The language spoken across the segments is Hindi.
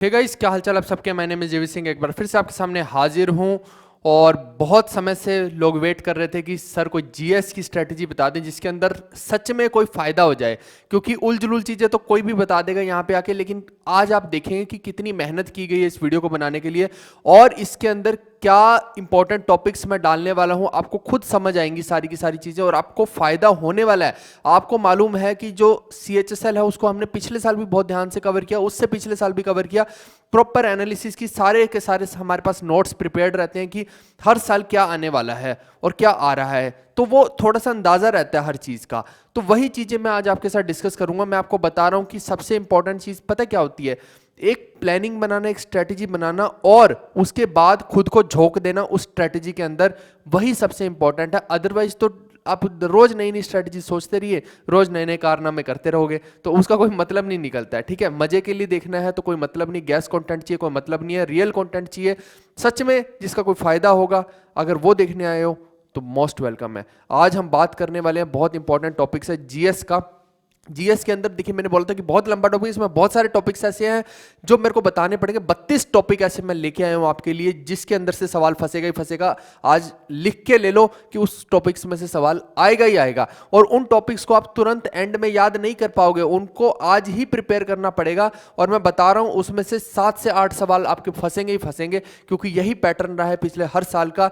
हे गाइस, क्या हालचाल आप सबके। मैं नेम जेवी सिंह एक बार फिर से आपके सामने हाजिर हूं। और बहुत समय से लोग वेट कर रहे थे कि सर कोई जीएस की स्ट्रेटजी बता दें जिसके अंदर सच में कोई फायदा हो जाए, क्योंकि उल जुलूल चीजें तो कोई भी बता देगा यहाँ पे आके। लेकिन आज आप देखेंगे कि कितनी मेहनत की गई है इस वीडियो को बनाने के लिए, और इसके अंदर क्या इंपॉर्टेंट टॉपिक्स मैं डालने वाला हूं, आपको खुद समझ आएंगी सारी की सारी चीजें और आपको फायदा होने वाला है। आपको मालूम है कि जो सीएचएसएल है उसको हमने पिछले साल भी बहुत ध्यान से कवर किया, उससे पिछले साल भी कवर किया। प्रॉपर एनालिसिस की सारे के सारे हमारे पास नोट्स प्रिपेयर्ड रहते हैं कि हर साल क्या आने वाला है और क्या आ रहा है, तो वो थोड़ा सा अंदाजा रहता है हर चीज का। तो वही चीजें मैं आज आपके साथ डिस्कस करूंगा। मैं आपको बता रहा हूं कि सबसे इंपॉर्टेंट चीज पता क्या होती है, एक प्लानिंग बनाना, एक स्ट्रेटजी बनाना और उसके बाद खुद को झोंक देना उस स्ट्रेटजी के अंदर, वही सबसे इंपॉर्टेंट है। अदरवाइज तो आप रोज नई नई स्ट्रेटजी सोचते रहिए, रोज नए नए कारनामे करते रहोगे तो उसका कोई मतलब नहीं निकलता है। ठीक है, मजे के लिए देखना है तो कोई मतलब नहीं, गैस कंटेंट चाहिए कोई मतलब नहीं है, रियल कंटेंट चाहिए सच में जिसका कोई फायदा होगा। अगर वो देखने आए हो तो मोस्ट वेलकम है। आज हम बात करने वाले हैं बहुत इंपॉर्टेंट टॉपिक्स है जीएस का। जीएस के अंदर देखिए, मैंने बोला था कि बहुत लंबा टॉपिक, इसमें बहुत सारे टॉपिक्स ऐसे हैं जो मेरे को बताने पड़ेंगे। 32 टॉपिक ऐसे मैं लेके आया हूं आपके लिए जिसके अंदर से सवाल फंसेगा ही फंसेगा। आज लिख के ले लो कि उस टॉपिक्स में से सवाल आएगा ही आएगा, और उन टॉपिक्स को आप तुरंत एंड में याद नहीं कर पाओगे, उनको आज ही प्रिपेयर करना पड़ेगा। और मैं बता रहा हूं उसमें से 7 से 8 सवाल आपके फंसेंगे ही फंसेंगे, क्योंकि यही पैटर्न रहा है पिछले हर साल का।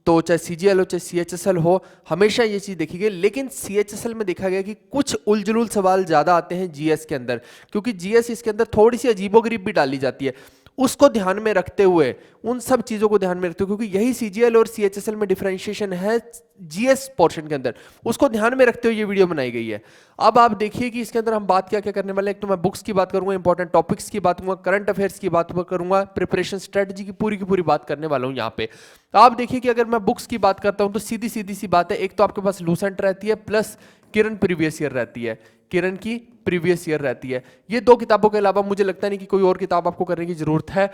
तो चाहे सीजीएल हो चाहे सीएचएसएल हो, हमेशा ये चीज देखी गई। लेकिन सीएचएसएल में देखा गया कि कुछ उलझुल सवाल ज्यादा आते हैं जीएस के अंदर, क्योंकि जीएस इसके अंदर थोड़ी सी अजीबोगरीब भी डाली जाती है। उसको ध्यान में रखते हुए, उन सब चीजों को ध्यान में रखते हुए, क्योंकि यही सीजीएल और सीएचएसएल में डिफरेंशिएशन है जीएस पोर्शन के अंदर, उसको ध्यान में रखते हुए ये वीडियो बनाई गई है। अब आप देखिए कि इसके अंदर हम बात क्या क्या करने वाले हैं। एक तो मैं बुक्स की बात करूंगा, इंपॉर्टेंट टॉपिक्स की बात करूंगा, करंट अफेयर्स की बात करूंगा, प्रिपरेशन स्ट्रेटजी की पूरी बात करने वाला हूं यहाँ पे। तो आप देखिए कि अगर मैं बुक्स की बात करता हूं तो सीधी सीधी सी बात है, एक तो आपके पास लूसेंट रहती है प्लस किरण प्रीवियस ईयर रहती है, किरण की प्रीवियस ईयर रहती है। ये दो किताबों के अलावा मुझे लगता नहीं कि कोई और किताब आपको करने की जरूरत है।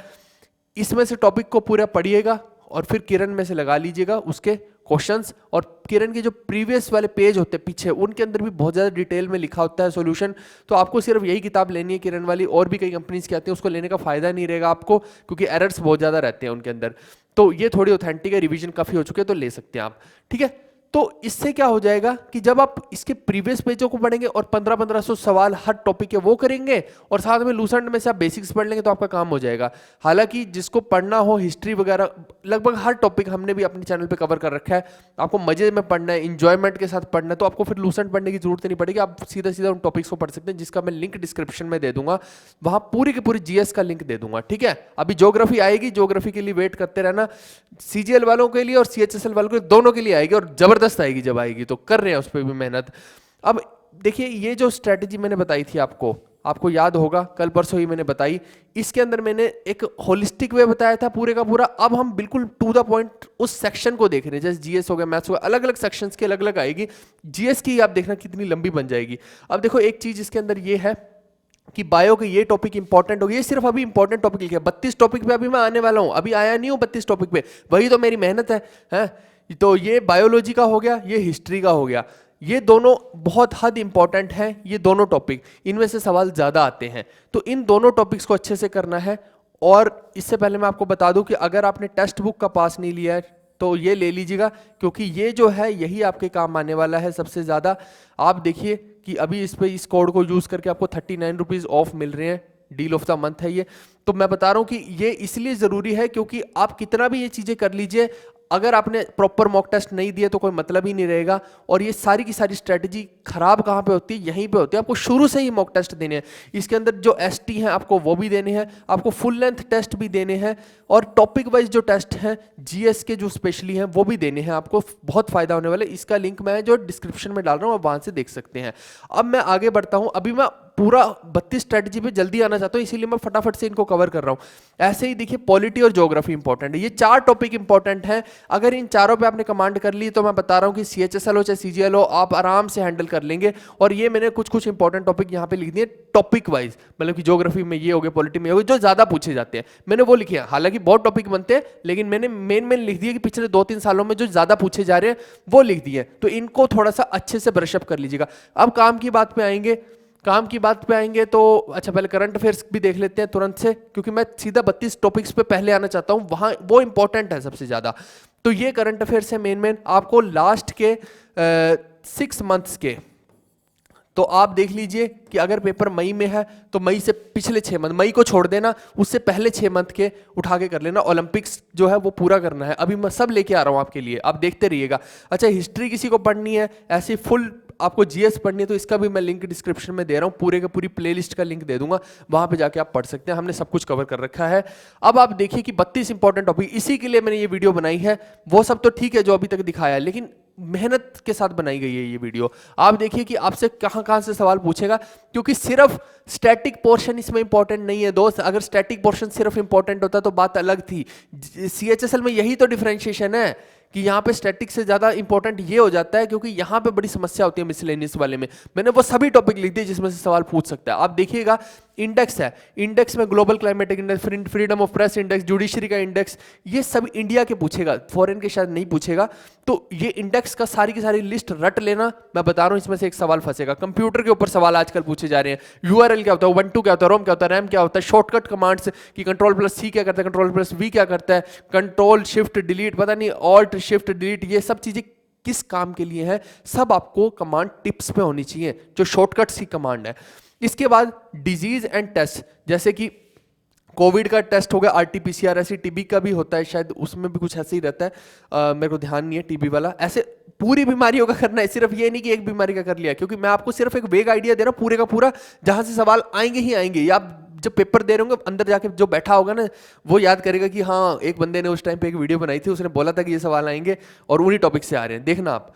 इसमें से टॉपिक को पूरा पढ़िएगा और फिर किरण में से लगा लीजिएगा उसके क्वेश्चंस, और किरण के जो प्रीवियस वाले पेज होते हैं पीछे, उनके अंदर भी बहुत ज्यादा डिटेल में लिखा होता है सॉल्यूशन। तो आपको सिर्फ यही किताब लेनी है किरण वाली, और भी कई कंपनीज की आती है, उसको लेने का फायदा नहीं रहेगा आपको, क्योंकि एरर्स बहुत ज्यादा रहते हैं उनके अंदर। तो ये थोड़ी ऑथेंटिक है, रिवीजन काफी हो चुके हैं, तो ले सकते हैं आप। ठीक है, तो इससे क्या हो जाएगा कि जब आप इसके प्रीवियस पेजों को पढ़ेंगे और 1500 सवाल हर टॉपिक के वो करेंगे, और साथ में लूसेंट में से आप बेसिक्स पढ़ लेंगे, तो आपका काम हो जाएगा। हालांकि जिसको पढ़ना हो हिस्ट्री वगैरह, लगभग हर टॉपिक हमने भी अपने चैनल पे कवर कर रखा है। आपको मजे में पढ़ना है, इंजॉयमेंट के साथ पढ़ना है, तो आपको फिर लूसेंट पढ़ने की जरूरत नहीं पड़ेगी। आप सीधा सीधा उन टॉपिक्स को पढ़ सकते हैं, जिसका मैं लिंक डिस्क्रिप्शन में दे दूंगा, वहां पूरी की पूरी जीएस का लिंक दे दूंगा। ठीक है, अभी ज्योग्राफी आएगी, ज्योग्राफी के लिए वेट करते रहना। सीजीएल वालों के लिए और सीएचएसएल वालों के लिए, दोनों के लिए आएगी, और जबरदस्त आएगी जब आएगी, तो कर रहे हैं उस पर भी मेहनत। अब देखिए, ये जो स्ट्रेटजी मैंने बताई थी आपको याद होगा, कल परसों ही मैंने बताई। इसके अंदर मैंने एक होलिस्टिक वे बताया था पूरे का पूरा। अब हम बिल्कुल टू द पॉइंट उस सेक्शन को देख रहे हैं, जैसे जीएस हो गया, मैथ्स हो गया, अलग अलग सेक्शंस की अलग अलग आएगी। जीएस की आप देखना कितनी लंबी बन जाएगी। अब देखो, एक चीज इसके अंदर ये है कि बायो के ये टॉपिक इंपॉर्टेंट हो गया, ये सिर्फ अभी इंपॉर्टेंट टॉपिक लिखे, 32 टॉपिक पे अभी मैं आने वाला हूं, अभी आया नहीं हूं 32 टॉपिक पे, वही तो मेरी मेहनत है। तो ये बायोलॉजी का हो गया, ये हिस्ट्री का हो गया, ये दोनों बहुत हद इंपॉर्टेंट हैं। ये दोनों टॉपिक, इनमें से सवाल ज्यादा आते हैं, तो इन दोनों टॉपिक्स को अच्छे से करना है। और इससे पहले मैं आपको बता दूं कि अगर आपने टेक्स्ट बुक का पास नहीं लिया है तो ये ले लीजिएगा, क्योंकि ये जो है यही आपके काम आने वाला है सबसे ज्यादा। आप देखिए कि अभी इस कोड को यूज करके आपको 39 रुपीज ऑफ मिल रहे हैं, डील ऑफ द मंथ है ये। तो मैं बता रहा हूं कि ये इसलिए जरूरी है क्योंकि आप कितना भी ये चीजें कर लीजिए, अगर आपने प्रॉपर मॉक टेस्ट नहीं दिए तो कोई मतलब ही नहीं रहेगा। और ये सारी की सारी स्ट्रेटजी खराब कहां पे होती है, यहीं पे होती है। आपको शुरू से ही मॉक टेस्ट देने हैं, इसके अंदर जो एसटी हैं आपको वो भी देने हैं, आपको फुल लेंथ टेस्ट भी देने हैं, और टॉपिक वाइज जो टेस्ट हैं जीएस के जो स्पेशली हैं वो भी देने हैं। आपको बहुत फायदा होने वाला है। इसका लिंक मैं जो डिस्क्रिप्शन में डाल रहा हूं, आप वहां से देख सकते हैं। अब मैं आगे बढ़ता हूं, अभी मैं पूरा 32 स्ट्रेटजी पे जल्दी आना चाहता हूं, इसीलिए मैं फटाफट से इनको कवर कर रहा हूं। ऐसे ही देखिए, पॉलिटी और ज्योग्राफी इंपॉर्टेंट है, ये 4 टॉपिक इंपॉर्टेंट हैं। अगर इन चारों पे आपने कमांड कर ली तो मैं बता रहा हूं कि सीएचएसएल हो चाहे सीजीएल हो, आप आराम से हैंडल कर लेंगे। और ये मैंने कुछ इंपॉर्टेंट टॉपिक यहाँ पे लिख दिए टॉपिक वाइज, मतलब कि ज्योग्राफी में ये हो गया, पॉलिटी में हो गया, जो ज्यादा पूछे जाते हैं मैंने वो लिखे हैं। हालांकि बहुत टॉपिक बनते हैं, लेकिन मैंने मेन लिख दिया कि पिछले 2-3 सालों में जो ज्यादा पूछे जा रहे हैं वो लिख दिए, तो इनको थोड़ा सा अच्छे से ब्रशअप कर लीजिएगा। अब काम की बात पे आएंगे काम की बात पे आएंगे तो अच्छा पहले करंट अफेयर्स भी देख लेते हैं तुरंत से, क्योंकि मैं सीधा 32 टॉपिक्स पे पहले आना चाहता हूँ, वहाँ वो इंपॉर्टेंट है सबसे ज़्यादा। तो ये करंट अफेयर्स है मेन आपको लास्ट के 6 मंथ्स के। तो आप देख लीजिए कि अगर पेपर मई में है तो मई से पिछले 6 मंथ, मई को छोड़ देना, उससे पहले 6 मंथ के उठा के कर लेना। ओलंपिक्स जो है वो पूरा करना है, अभी मैं सब लेके आ रहा हूँ आपके लिए, आप देखते रहिएगा। अच्छा हिस्ट्री किसी को पढ़नी है, ऐसी फुल आपको जीएस पढ़नी है, तो इसका भी मैं लिंक डिस्क्रिप्शन में दे रहा हूँ, पूरे का पूरी प्लेलिस्ट का लिंक दे दूंगा, वहां पे जाके आप पढ़ सकते हैं, हमने सब कुछ कवर कर रखा है। अब आप देखिए कि 32 इंपॉर्टेंट टॉपिक, इसी के लिए मैंने ये वीडियो बनाई है। वो सब तो ठीक है जो अभी तक दिखाया है, लेकिन मेहनत के साथ बनाई गई है ये वीडियो। आप देखिए कि आपसे कहां कहां से सवाल पूछेगा, क्योंकि सिर्फ स्टैटिक पोर्शन इसमें इंपॉर्टेंट नहीं है दोस्त। अगर स्टैटिक पोर्शन सिर्फ इंपॉर्टेंट होता तो बात अलग थी। सीएचएसएल में यही तो डिफरेंशिएशन है कि यहाँ पे स्टैटिक से ज्यादा इंपॉर्टेंट ये हो जाता है, क्योंकि यहाँ पे बड़ी समस्या होती है मिसलेनियस वाले में। मैंने वो सभी टॉपिक लिख दिए जिसमें से सवाल पूछ सकता है। आप देखिएगा इंडेक्स है, इंडेक्स में global climatic index, freedom of press index, judiciary का इंडेक्स, ये सब इंडिया के पूछेगा, फॉरेन के शायद नहीं पूछेगा। तो ये इंडेक्स का सारी की सारी लिस्ट रट लेना, मैं बता रहा हूँ इसमें से एक सवाल फंसेगा। कंप्यूटर के ऊपर सवाल आजकल पूछे जा रहे हैं, यूआरएल क्या होता है, उबंटू क्या होता है, रोम क्या होता है, रैम क्या होता है, शॉर्टकट कमांड्स की कंट्रोल+C क्या करता है, कंट्रोल+V क्या करता है, कंट्रोल शिफ्ट डिलीट, पता नहीं ऑल्ट शिफ्ट डिलीट, ये सब चीजें किस काम के लिए है, सब आपको कमांड टिप्स पे होनी चाहिए, जो शॉर्टकट्स की कमांड है। इसके बाद डिजीज एंड टेस्ट, जैसे कि कोविड का टेस्ट हो गया आरटीपीसीआर, ऐसी टीबी का भी होता है शायद, उसमें भी कुछ ऐसे ही रहता है, मेरे को ध्यान नहीं है टीबी वाला। ऐसे पूरी बीमारियों का करना है, सिर्फ ये नहीं कि एक बीमारी का कर लिया, क्योंकि मैं आपको सिर्फ एक वेग आइडिया दे रहा हूं पूरे का पूरा, जहां से सवाल आएंगे ही आएंगे। या आप जब पेपर दे रहे होंगे अंदर जाके जो बैठा होगा ना, वो याद करेगा कि हाँ एक बंदे ने उस टाइम पे एक वीडियो बनाई थी, उसने बोला था कि ये सवाल आएंगे और उन्हीं टॉपिक से आ रहे हैं, देखना आप।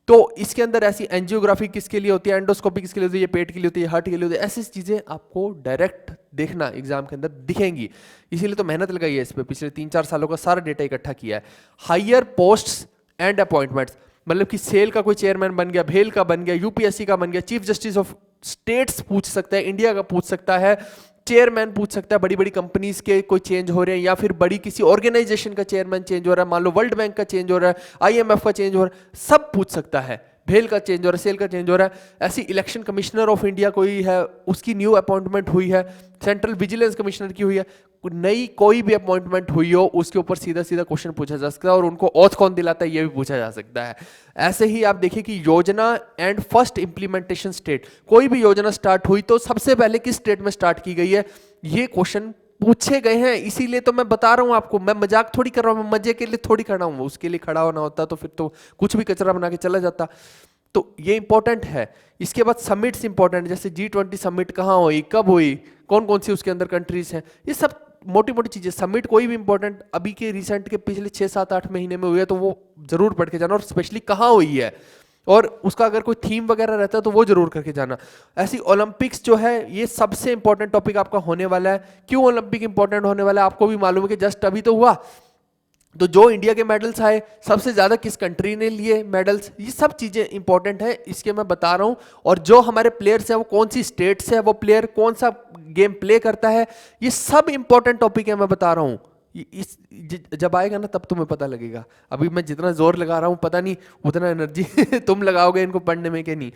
तो इसके अंदर ऐसी एंजियोग्राफी किसके लिए होती है, एंडोस्कोपी किसके लिए होती है, ये पेट के लिए होती है, हार्ट के लिए होती है, ऐसी चीजें आपको डायरेक्ट देखना एग्जाम के अंदर दिखेंगी। इसीलिए तो मेहनत लगाई है इस पे, पिछले 3-4 सालों का सारा डेटा इकट्ठा किया है। हायर पोस्ट्स एंड अपॉइंटमेंट्स, मतलब कि सेल का कोई चेयरमैन बन गया, भेल का बन गया, यूपीएससी का बन गया, चीफ जस्टिस ऑफ स्टेट्स पूछ सकता है, इंडिया का पूछ सकता है, चेयरमैन पूछ सकता है, बड़ी बड़ी कंपनीज के कोई चेंज हो रहे हैं, या फिर बड़ी किसी ऑर्गेनाइजेशन का चेयरमैन चेंज हो रहा है, मान लो वर्ल्ड बैंक का चेंज हो रहा है, आईएमएफ का चेंज हो रहा है, सब पूछ सकता है। भेल का चेंज हो रहा है, सेल का चेंज हो रहा है। ऐसी इलेक्शन कमिश्नर ऑफ इंडिया कोई है, उसकी न्यू अपॉइंटमेंट हुई है, सेंट्रल विजिलेंस कमिश्नर की हुई है, नई कोई भी अपॉइंटमेंट हुई हो, उसके ऊपर सीधा सीधा क्वेश्चन पूछा जा सकता है, और उनको ऑथ कौन दिलाता है ये भी पूछा जा सकता है। ऐसे ही आप देखिए कि योजना एंड फर्स्ट इंप्लीमेंटेशन स्टेट, कोई भी योजना स्टार्ट हुई तो सबसे पहले किस स्टेट में स्टार्ट की गई है, ये क्वेश्चन पूछे गए हैं। इसीलिए तो मैं बता रहा हूं आपको, मैं मजाक थोड़ी कर रहा हूं, मैं मजे के लिए थोड़ी खड़ा हूं, उसके लिए खड़ा होना होता तो फिर तो कुछ भी कचरा बना के चला जाता। तो ये इंपॉर्टेंट है। इसके बाद समिट्स इंपॉर्टेंट, जैसे G20 समिट कहाँ हुई, कब हुई, कौन कौन सी उसके अंदर कंट्रीज हैं, ये सब मोटी मोटी चीजें। समिट कोई भी इंपॉर्टेंट अभी के रिसेंट के पिछले 6-7-8 महीने में हुई है तो वो जरूर पढ़ के जाना, और स्पेशली कहाँ हुई है, और उसका अगर कोई थीम वगैरह रहता है तो वो जरूर करके जाना। ऐसी ओलंपिक्स जो है ये सबसे इंपॉर्टेंट टॉपिक आपका होने वाला है। क्यों ओलंपिक इंपॉर्टेंट होने वाला है आपको भी मालूम है कि जस्ट अभी तो हुआ, तो जो इंडिया के मेडल्स आए, सबसे ज्यादा किस कंट्री ने लिए मेडल्स, ये सब चीजें इंपॉर्टेंट है, इसके मैं बता रहा हूं। और जो हमारे प्लेयर्स हैं वो कौन सी स्टेट से है, वो प्लेयर कौन सा गेम प्ले करता है, ये सब इंपॉर्टेंट टॉपिक है, मैं बता रहा हूं। जब आएगा ना तब तुम्हें पता लगेगा। अभी मैं जितना जोर लगा रहा हूं पता नहीं उतना एनर्जी तुम लगाओगे इनको पढ़ने में कि नहीं।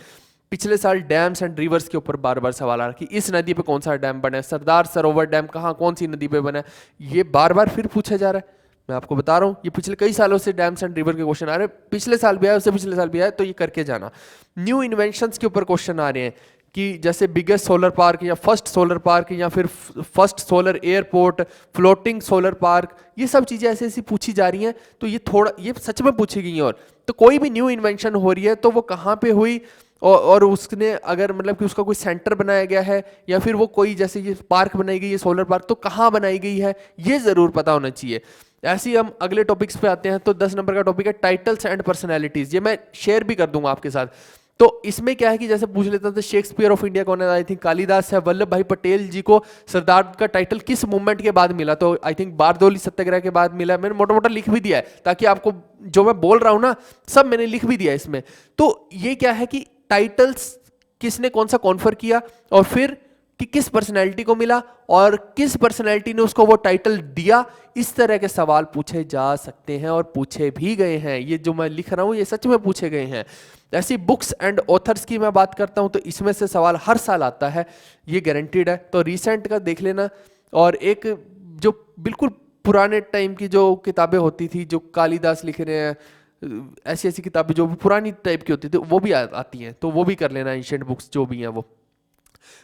पिछले साल डैम्स एंड रिवर्स के ऊपर बार बार सवाल आ रहा है कि इस नदी पे कौन सा डैम बना है, सरदार सरोवर डैम कहाँ कौन सी नदी पे बना है, ये बार बार फिर पूछा जा रहा है। मैं आपको बता रहा हूँ ये पिछले कई सालों से डैम्स एंड रिवर के क्वेश्चन आ रहे हैं, पिछले साल भी आया, उससे पिछले साल भी आया, तो ये करके जाना। न्यू इन्वेंशंस के ऊपर क्वेश्चन आ रहे हैं कि जैसे बिगेस्ट सोलर पार्क, या फर्स्ट सोलर पार्क, या फिर first solar airport, floating solar park, ये सब चीजें ऐसे ऐसी पूछी जा रही हैं। तो ये थोड़ा ये सच में पूछी गई हैं। और तो कोई भी न्यू इन्वेंशन हो रही है तो वो कहाँ पे हुई, और उसने अगर मतलब कि उसका कोई सेंटर बनाया गया है, या फिर वो कोई जैसे ये पार्क बनाई गई है सोलर पार्क, तो कहाँ बनाई गई है ये जरूर पता होना चाहिए। ऐसे ही हम अगले टॉपिक्स पे आते हैं। तो 10 नंबर का टॉपिक है टाइटल्स एंड पर्सनैलिटीज, ये मैं शेयर भी कर दूंगा आपके साथ। तो इसमें क्या है कि जैसे पूछ लेता था शेक्सपियर ऑफ इंडिया कौन है, आई थिंक कालिदास है। वल्लभ भाई पटेल जी को सरदार का टाइटल किस मूवमेंट के बाद मिला, तो आई थिंक बारदोली सत्याग्रह के बाद मिला। मैंने मोटा मोटा लिख भी दिया है ताकि आपको जो मैं बोल रहा हूं ना सब मैंने लिख भी दिया इसमें। तो ये क्या है कि टाइटल्स किसने कौन सा कॉन्फर किया, और फिर कि किस पर्सनैलिटी को मिला और किस पर्सनैलिटी ने उसको वो टाइटल दिया। इस तरह के सवाल पूछे जा सकते हैं और पूछे भी गए हैं। ये जो मैं लिख रहा हूँ ये सच में पूछे गए हैं। ऐसी बुक्स एंड ऑथर्स की मैं बात करता हूँ तो इसमें से सवाल हर साल आता है, ये गारंटीड है। तो रिसेंट का देख लेना। और एक जो बिल्कुल पुराने टाइम की जो किताबें होती थी, जो कालिदास लिख रहे हैं, ऐसी ऐसी किताबें जो पुरानी टाइप की होती थी वो भी आती हैं, तो वो भी कर लेना। एंशिएंट बुक्स जो भी हैं वो।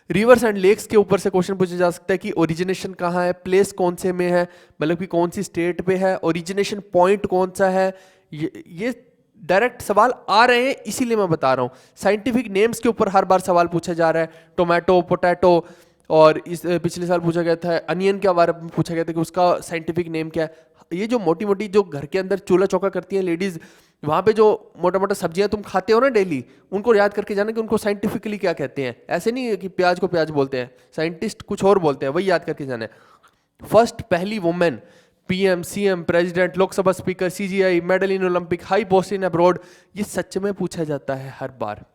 रिवर्स एंड लेक्स के ऊपर से क्वेश्चन पूछा जा सकता है कि ओरिजिनेशन कहाँ है, प्लेस कौन से में है, मतलब कि कौन सी स्टेट पे है, ओरिजिनेशन पॉइंट कौन सा है। ये डायरेक्ट सवाल आ रहे हैं, इसीलिए मैं बता रहा हूँ। साइंटिफिक नेम्स के ऊपर हर बार सवाल पूछा जा रहा है। टोमेटो, पोटैटो, और इस पिछले साल पूछा गया था अनियन के बारे में, पूछा गया था कि उसका साइंटिफिक नेम क्या है। ये जो मोटी मोटी जो घर के अंदर चूल्हा चौका करती हैं लेडीज, वहाँ पे जो मोटा मोटा सब्जियां तुम खाते हो ना डेली, उनको याद करके जाना कि उनको साइंटिफिकली क्या कहते हैं। ऐसे नहीं है कि प्याज को प्याज बोलते हैं, साइंटिस्ट कुछ और बोलते हैं, वही याद करके जाना है। फर्स्ट पहली women PM, CM, president, Lok Sabha speaker, CGI, medal in Olympic, high post in abroad, ये सच में पूछा जाता है हर बार।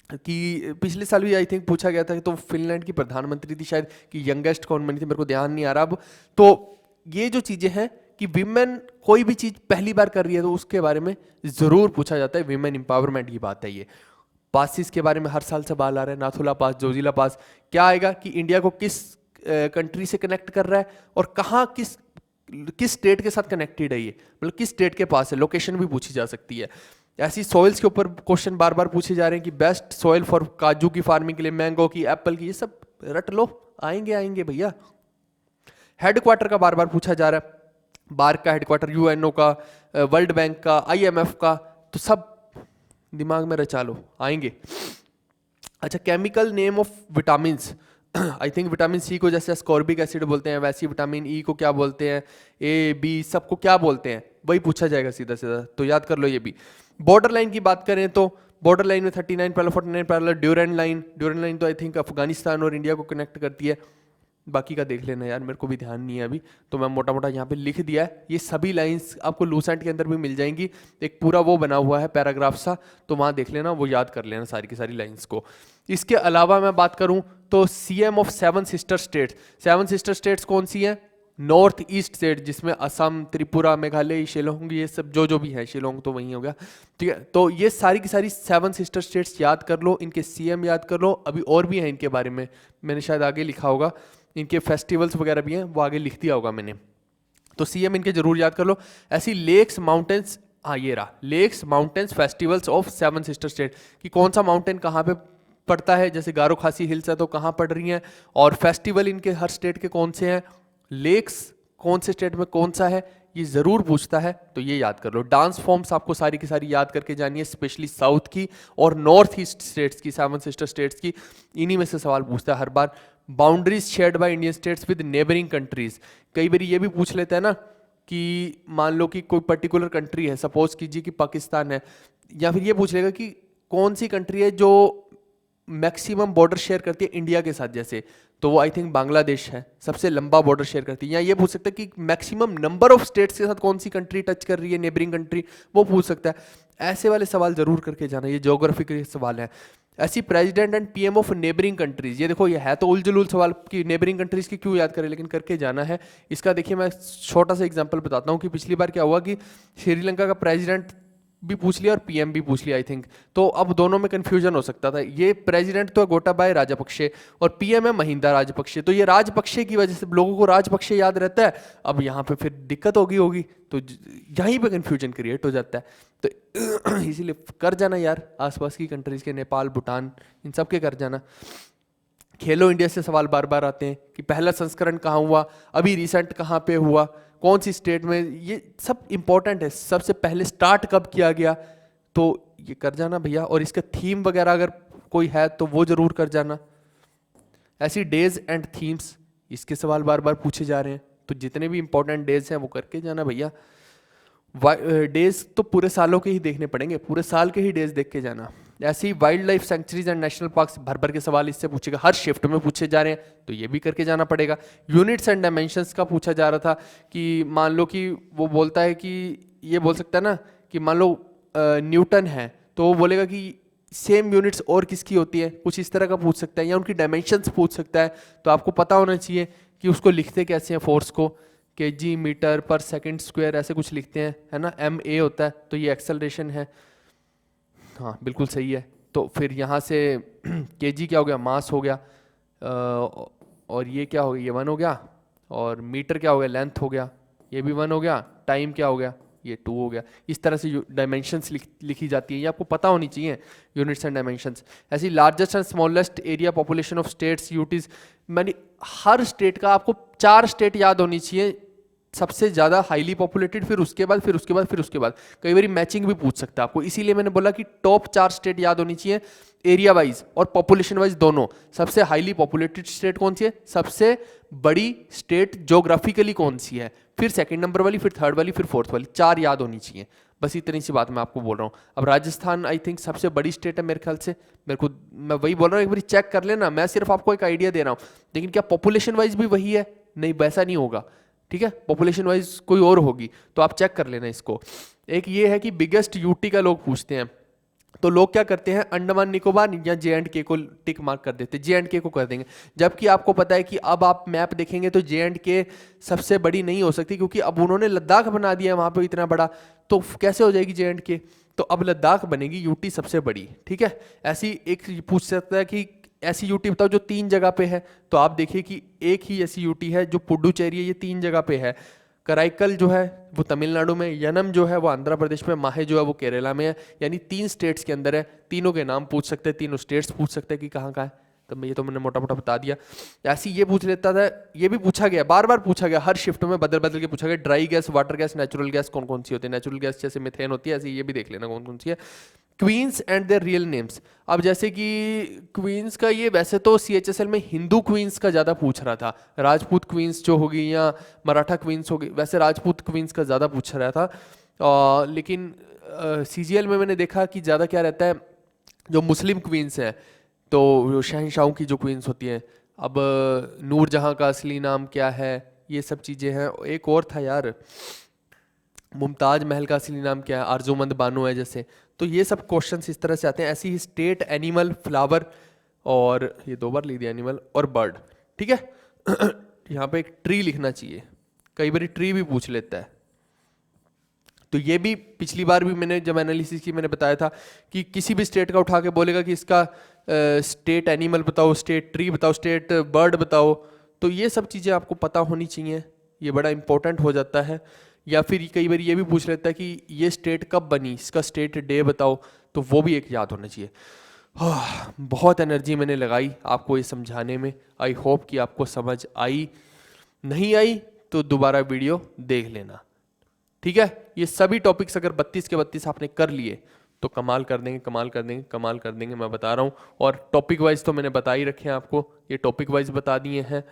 कि पिछले साल भी आई थिंक पूछा गया था कि तो फिनलैंड की प्रधानमंत्री थी शायद, कि यंगेस्ट कौन बनी थी, मेरे को ध्यान नहीं आ रहा अब। तो ये जो चीजें हैं कि विमेन कोई भी चीज पहली बार कर रही है तो उसके बारे में जरूर पूछा जाता है। विमेन इंपावरमेंट की बात है ये। पासिस के बारे में हर साल सवाल आ रहा है, नाथुला पास, जोजिला पास। क्या आएगा कि इंडिया को किस कंट्री से कनेक्ट कर रहा है और कहाँ किस स्टेट के साथ कनेक्टेड है ये, मतलब किस स्टेट के पास है, लोकेशन भी पूछी जा सकती है। ऐसी सॉइल्स के ऊपर क्वेश्चन बार बार पूछे जा रहे हैं कि बेस्ट सॉइल फॉर काजू की फार्मिंग के लिए, मैंगो की, एप्पल की, ये सब रट लो, आएंगे आएंगे भैया। हेडक्वार्टर का बार बार पूछा जा रहा है, बार्क का हेडक्वार्टर, यूएनओ का, वर्ल्ड बैंक का, आईएमएफ का, तो सब दिमाग में रचा लो, आएंगे। अच्छा, chemical name of vitamin, I think vitamin C को जैसे अस्कॉर्बिक एसिड बोलते हैं, वैसे विटामिन ई को क्या बोलते हैं, ए बी सबको क्या बोलते हैं, वही पूछा जाएगा सीधा सीधा, तो याद कर लो ये भी। बॉर्डर लाइन की बात करें तो बॉर्डर लाइन में 39 पैरेलल, 49 पैरेलल, ड्यूरेंट लाइन तो आई थिंक अफगानिस्तान और इंडिया को कनेक्ट करती है। बाकी का देख लेना यार, मेरे को भी ध्यान नहीं है अभी, तो मैं मोटा मोटा यहाँ पे लिख दिया है। ये सभी लाइंस आपको लूसेंट के अंदर भी मिल जाएंगी, एक पूरा वो बना हुआ है पैराग्राफ सा, तो वहाँ देख लेना, वो याद कर लेना सारी की सारी लाइंस को। इसके अलावा मैं बात करूँ तो CM of 7 sister states, 7 sister states कौन सी हैं? नॉर्थ ईस्ट स्टेट, जिसमें असम, त्रिपुरा, मेघालय, शिलोंग, ये सब जो भी है, शिलोंग तो वहीं हो गया, ठीक है। तो ये सारी की सारी 7 सिस्टर स्टेट्स याद कर लो, इनके सीएम याद कर लो। अभी और भी हैं इनके बारे में, मैंने शायद आगे लिखा होगा, इनके फेस्टिवल्स वगैरह भी हैं, वो आगे लिख दिया होगा मैंने, तो सीएम इनके जरूर याद कर लो। ऐसी लेक्स, माउंटेन्स, हाँ ये रहा, lakes, mountains, festivals of 7 sister state, कि कौन सा माउंटेन कहाँ पे पड़ता है, जैसे गारो खासी हिल्स है तो कहाँ पड़ रही हैं, और फेस्टिवल इनके हर स्टेट के कौन से हैं, लेक्स कौन से स्टेट में कौन सा है, ये जरूर पूछता है, तो ये याद कर लो। डांस फॉर्म्स आपको सारी की सारी याद करके जानी है, स्पेशली साउथ की और नॉर्थ ईस्ट स्टेट्स की, 7 सिस्टर स्टेट्स की, इन्हीं में से सवाल पूछता है हर बार। Boundaries shared by Indian states with neighbouring countries, कई बार ये भी पूछ लेते हैं ना कि मान लो कि कोई पर्टिकुलर कंट्री है, सपोज कीजिए कि पाकिस्तान है, या फिर ये पूछ लेगा कि कौन सी कंट्री है जो मैक्सिमम बॉर्डर शेयर करती है इंडिया के साथ, जैसे तो वो आई थिंक बांग्लादेश है, सबसे लंबा बॉर्डर शेयर करती है। या ये पूछ सकता है कि मैक्सिमम नंबर ऑफ स्टेट्स के साथ कौन सी कंट्री टच कर रही है, नेबरिंग कंट्री, वो पूछ सकता है। ऐसे वाले सवाल जरूर करके जाना, ये ज्योग्राफी के सवाल है। ऐसी president and PM of neighbouring countries, ये देखो ये है तो उलझुल सवाल कि नेबरिंग कंट्रीज की क्यों याद करें, लेकिन करके जाना है। इसका देखिए मैं छोटा सा एग्जांपल बताता हूँ कि पिछली बार क्या हुआ कि श्रीलंका का प्रेसिडेंट भी पूछ लिया और पीएम भी पूछ लिया आई थिंक, तो अब दोनों में कंफ्यूजन हो सकता था। ये प्रेसिडेंट तो है गोटाबाय राजपक्षे और पीएम है महिंदा राजपक्षे, तो ये राजपक्षे की वजह से लोगों को राजपक्षे याद रहता है, अब यहाँ पे फिर दिक्कत होगी तो यहीं पे कंफ्यूजन क्रिएट हो जाता है। तो इसीलिए कर जाना यार, आसपास की कंट्रीज के, नेपाल, भूटान, इन सब के कर जाना। खेलो इंडिया से सवाल बार बार आते हैं कि पहला संस्करण कहाँ हुआ, अभी रिसेंट कहाँ पे हुआ, कौन सी स्टेट में, ये सब इंपॉर्टेंट है। सबसे पहले स्टार्ट कब किया गया, तो ये कर जाना भैया। और इसका थीम वगैरह अगर कोई है तो वो जरूर कर जाना। ऐसी डेज एंड थीम्स, इसके सवाल बार बार पूछे जा रहे हैं, तो जितने भी इंपॉर्टेंट डेज हैं वो करके जाना भैया। डेज तो पूरे सालों के ही देखने पड़ेंगे, पूरे साल के ही डेज देख के जाना। ऐसे ही wild life sanctuaries and national parks, भर भर के सवाल इससे पूछेगा, हर शिफ्ट में पूछे जा रहे हैं, तो ये भी करके जाना पड़ेगा। यूनिट्स एंड डायमेंशंस का पूछा जा रहा था कि मान लो कि वो बोलता है कि ये बोल सकता है ना कि मान लो न्यूटन है, तो वो बोलेगा कि सेम यूनिट्स और किसकी होती है, कुछ इस तरह का पूछ सकता है, या उनकी डायमेंशंस पूछ सकता है। तो आपको पता होना चाहिए कि उसको लिखते कैसे हैं फोर्स को, केजी मीटर पर सेकंड स्क्वायर ऐसे कुछ लिखते हैं, है ना। एम ए होता है, तो ये एक्सेलरेशन है। हाँ बिल्कुल सही है। तो फिर यहाँ से केजी क्या हो गया, मास हो गया, और ये क्या हो गया, ये 1 हो गया, और मीटर क्या हो गया, लेंथ हो गया, ये भी 1 हो गया, टाइम क्या हो गया, ये 2 हो गया। इस तरह से डायमेंशंस लिखी जाती हैं, ये आपको पता होनी चाहिए, यूनिट्स एंड डायमेंशंस। ऐसी largest and smallest area population of states UTs, मैंने हर स्टेट का आपको 4 स्टेट याद होनी चाहिए, सबसे ज़्यादा हाईली पॉपुलेटेड, फिर उसके बाद फिर उसके बाद फिर उसके बाद, कई बार मैचिंग भी पूछ सकता है आपको, इसीलिए मैंने बोला कि टॉप 4 स्टेट याद होनी चाहिए, एरिया वाइज और पॉपुलेशन वाइज दोनों। सबसे हाईली पॉपुलेटेड स्टेट कौन सी है, सबसे बड़ी स्टेट जोग्राफिकली कौन सी है, फिर सेकंड नंबर वाली, फिर थर्ड वाली, फिर फोर्थ वाली, 4 याद होनी चाहिए। बस इतनी सी बात मैं आपको बोल रहा हूँ। अब राजस्थान आई थिंक सबसे बड़ी स्टेट है मेरे ख्याल से, मैं वही बोल रहा हूँ, एक बार चेक कर लेना, मैं सिर्फ आपको एक आइडिया दे रहा हूँ, लेकिन क्या पॉपुलेशन वाइज भी वही है, नहीं वैसा नहीं होगा, ठीक है, पॉपुलेशन वाइज कोई और होगी, तो आप चेक कर लेना इसको। एक ये है कि बिगेस्ट यूटी का लोग पूछते हैं, तो लोग क्या करते हैं, अंडमान निकोबार या जे एंड के को टिक मार्क कर देते हैं, जे एंड के को कर देंगे, जबकि आपको पता है कि अब आप मैप देखेंगे तो जे एंड के सबसे बड़ी नहीं हो सकती, क्योंकि अब उन्होंने लद्दाख बना दिया है वहां पे इतना बड़ा, तो कैसे हो जाएगी जे एंड के, तो अब लद्दाख बनेगी, यूटी सबसे बड़ी, ठीक है। ऐसी एक पूछ सकता है कि ऐसी यूटी बताओ जो 3 जगह पे है, तो आप देखिए कि एक ही ऐसी यूटी है जो पुडुचेरी है, ये 3 जगह पे है। कराईकल जो है वो तमिलनाडु में, यनम जो है वो आंध्र प्रदेश में, माहे जो है वो केरला में है, यानी 3 स्टेट्स के अंदर है। तीनों के नाम पूछ सकते हैं, तीनों स्टेट्स पूछ सकते हैं कि कहाँ कहाँ है, तो ये तो मैंने मोटा मोटा बता दिया। ऐसी ये पूछ लेता था, ये भी पूछा गया, बार बार पूछा गया, हर शिफ्ट में बदल बदल के पूछा गया, dry gas, water gas, natural gas कौन कौन सी होती है, नेचुरल गैस जैसे मिथेन होती है, ऐसे ये भी देख लेना कौन कौन सी है। Queen's and there real names, अब जैसे कि क्वींस का ये वैसे तो सीएचएसएल में हिंदू क्वींस का ज़्यादा पूछ रहा था, राजपूत क्वींस जो होगी या मराठा क्वींस होगी, वैसे राजपूत क्वींस का ज़्यादा पूछ रहा था, लेकिन सीजीएल में मैंने देखा कि ज़्यादा क्या रहता है, जो मुस्लिम क्वींस है, तो शहनशाहों की जो क्वींस होती हैं, अब नूरजहाँ का असली नाम क्या है, ये सब चीज़ें हैं। एक और था यार, मुमताज महल का असली नाम क्या है, आरजूमंद बानो है जैसे, तो ये सब क्वेश्चंस इस तरह से आते हैं। ऐसी ही स्टेट, एनिमल, फ्लावर, और ये 2 बार लिख दिया, एनिमल और बर्ड, ठीक है। यहाँ पे एक ट्री लिखना चाहिए, कई बार ट्री भी पूछ लेता है, तो ये भी पिछली बार भी मैंने जब एनालिसिस की मैंने बताया था कि किसी भी स्टेट का उठा के बोलेगा कि इसका स्टेट एनिमल बताओ, स्टेट ट्री बताओ, स्टेट बर्ड बताओ, तो ये सब चीज़ें आपको पता होनी चाहिए, ये बड़ा इंपॉर्टेंट हो जाता है। या फिर कई बार ये भी पूछ लेता है कि ये स्टेट कब बनी, इसका स्टेट डे बताओ, तो वो भी एक याद होना चाहिए। बहुत एनर्जी मैंने लगाई आपको ये समझाने में, आई होप कि आपको समझ आई, नहीं आई तो दोबारा वीडियो देख लेना, ठीक है। ये सभी टॉपिक्स अगर 32 के 32 आपने कर लिए तो कमाल कर देंगे, कमाल कर देंगे, कमाल कर देंगे, मैं बता रहा हूँ। और टॉपिक वाइज तो मैंने बता ही रखे हैं आपको, ये टॉपिक वाइज बता दिए हैं,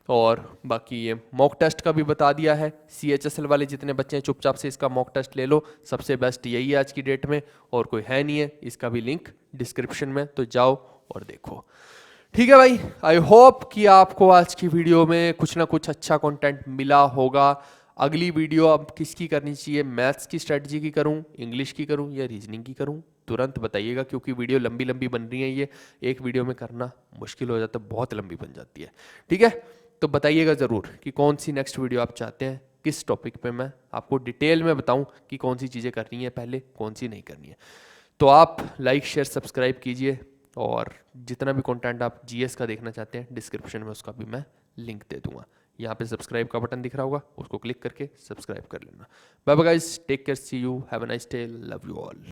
और बाकी ये मॉक टेस्ट का भी बता दिया है। सीएचएसएल वाले जितने बच्चे हैं चुपचाप से इसका मॉक टेस्ट ले लो, सबसे बेस्ट यही है आज की डेट में, और कोई है नहीं है। इसका भी लिंक डिस्क्रिप्शन में, तो जाओ और देखो, ठीक है भाई। आई होप कि आपको आज की वीडियो में कुछ ना कुछ अच्छा कंटेंट मिला होगा। अगली वीडियो अब किसकी करनी चाहिए, मैथ्स की स्ट्रेटजी की करूं, इंग्लिश की करूं या रीजनिंग की करूं, तुरंत बताइएगा, क्योंकि वीडियो लंबी लंबी बन रही है, ये एक वीडियो में करना मुश्किल हो जाता है, बहुत लंबी बन जाती है, ठीक है। तो बताइएगा ज़रूर कि कौन सी नेक्स्ट वीडियो आप चाहते हैं, किस टॉपिक पे मैं आपको डिटेल में बताऊं कि कौन सी चीज़ें करनी है पहले, कौन सी नहीं करनी है। तो आप लाइक शेयर सब्सक्राइब कीजिए, और जितना भी कंटेंट आप जीएस का देखना चाहते हैं डिस्क्रिप्शन में उसका भी मैं लिंक दे दूंगा। यहाँ पे सब्सक्राइब का बटन दिख रहा होगा, उसको क्लिक करके सब्सक्राइब कर लेना। Bye bye guys, take care, see you, have a nice day, love you all.